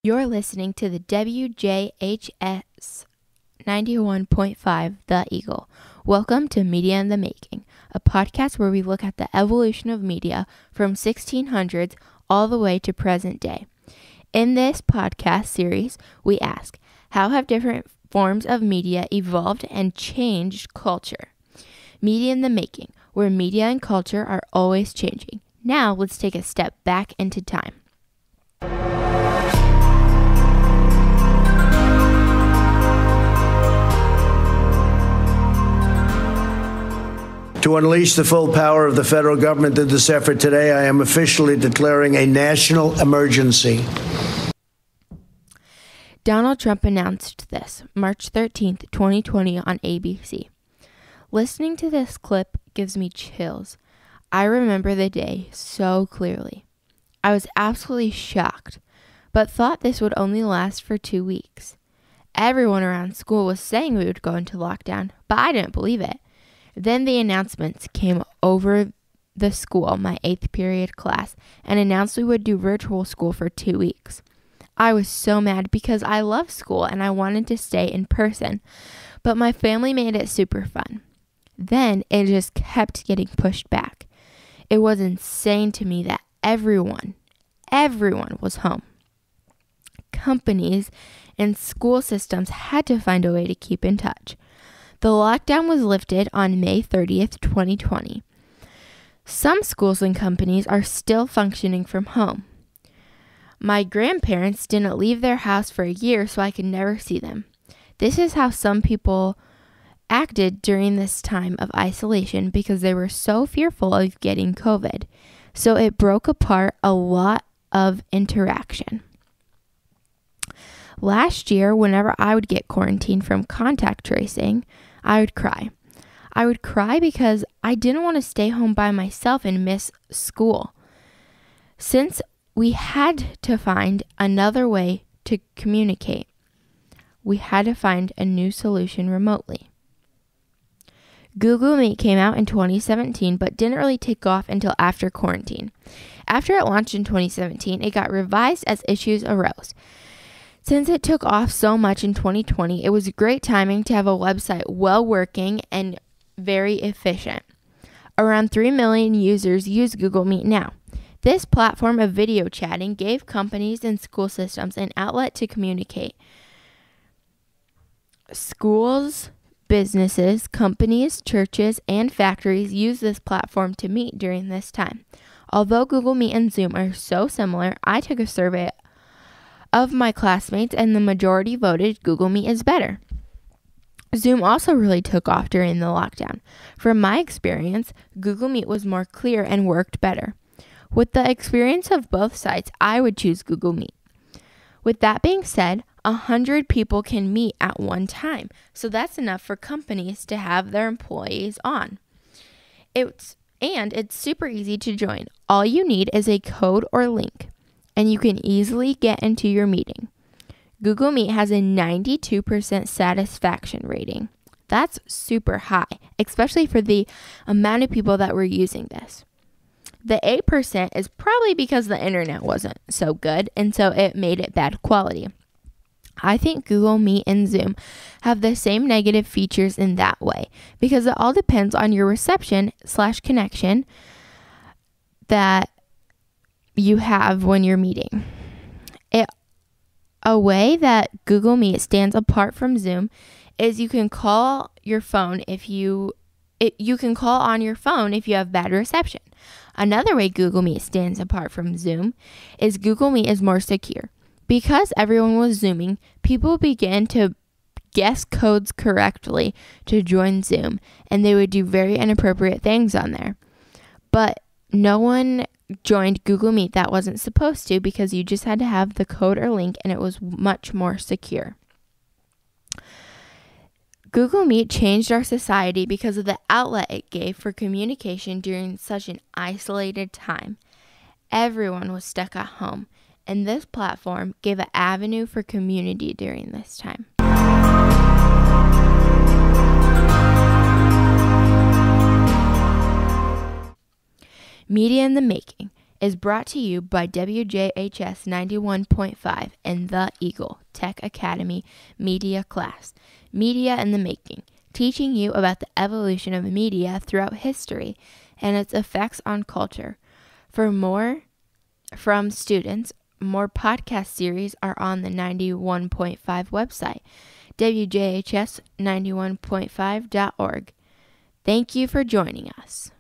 You're listening to the WJHS 91.5 The Eagle. Welcome to Media in the Making, a podcast where we look at the evolution of media from 1600s all the way to present day. In this podcast series, we ask, how have different forms of media evolved and changed culture? Media in the Making, where media and culture are always changing. Now let's take a step back into time. To unleash the full power of the federal government in this effort today, I am officially declaring a national emergency. Donald Trump announced this March 13th, 2020 on ABC. Listening to this clip gives me chills. I remember the day so clearly. I was absolutely shocked, but thought this would only last for 2 weeks. Everyone around school was saying we would go into lockdown, but I didn't believe it. Then the announcements came over the school, my 8th period class, and announced we would do virtual school for 2 weeks. I was so mad because I love school and I wanted to stay in person, but my family made it super fun. Then it just kept getting pushed back. It was insane to me that everyone was home. Companies and school systems had to find a way to keep in touch. The lockdown was lifted on May 30th, 2020. Some schools and companies are still functioning from home. My grandparents didn't leave their house for a year, so I could never see them. This is how some people acted during this time of isolation because they were so fearful of getting COVID. So it broke apart a lot of interaction. Last year, whenever I would get quarantined from contact tracing, I would cry. I would cry because I didn't want to stay home by myself and miss school. Since we had to find another way to communicate, we had to find a new solution remotely. Google Meet came out in 2017, but didn't really take off until after quarantine. After it launched in 2017, it got revised as issues arose. Since it took off so much in 2020, it was great timing to have a website well working and very efficient. Around 3 million users use Google Meet now. This platform of video chatting gave companies and school systems an outlet to communicate. Schools, businesses, companies, churches, and factories use this platform to meet during this time. Although Google Meet and Zoom are so similar, I took a survey of my classmates and the majority voted Google Meet is better. Zoom also really took off during the lockdown. From my experience, Google Meet was more clear and worked better. With the experience of both sites, I would choose Google Meet. With that being said, 100 people can meet at one time, so that's enough for companies to have their employees on. It's super easy to join. All you need is a code or link, and you can easily get into your meeting. Google Meet has a 92% satisfaction rating. That's super high, especially for the amount of people that were using this. The 8% is probably because the internet wasn't so good, and so it made it bad quality. I think Google Meet and Zoom have the same negative features in that way, because it all depends on your reception/connection that you have when you're meeting. A way that Google Meet stands apart from Zoom is you can call your phone if you can call on your phone if you have bad reception. Another way Google Meet stands apart from Zoom is Google Meet is more secure. Because everyone was Zooming, people began to guess codes correctly to join Zoom, and they would do very inappropriate things on there. But no one joined Google Meet that wasn't supposed to, because you just had to have the code or link and it was much more secure. Google Meet changed our society because of the outlet it gave for communication during such an isolated time. Everyone was stuck at home, and this platform gave an avenue for community during this time. Media in the Making, is brought to you by WJHS 91.5 and The Eagle Tech Academy Media Class, Media in the Making, teaching you about the evolution of media throughout history and its effects on culture. For more from students, more podcast series are on the 91.5 website, WJHS91.5.org. Thank you for joining us.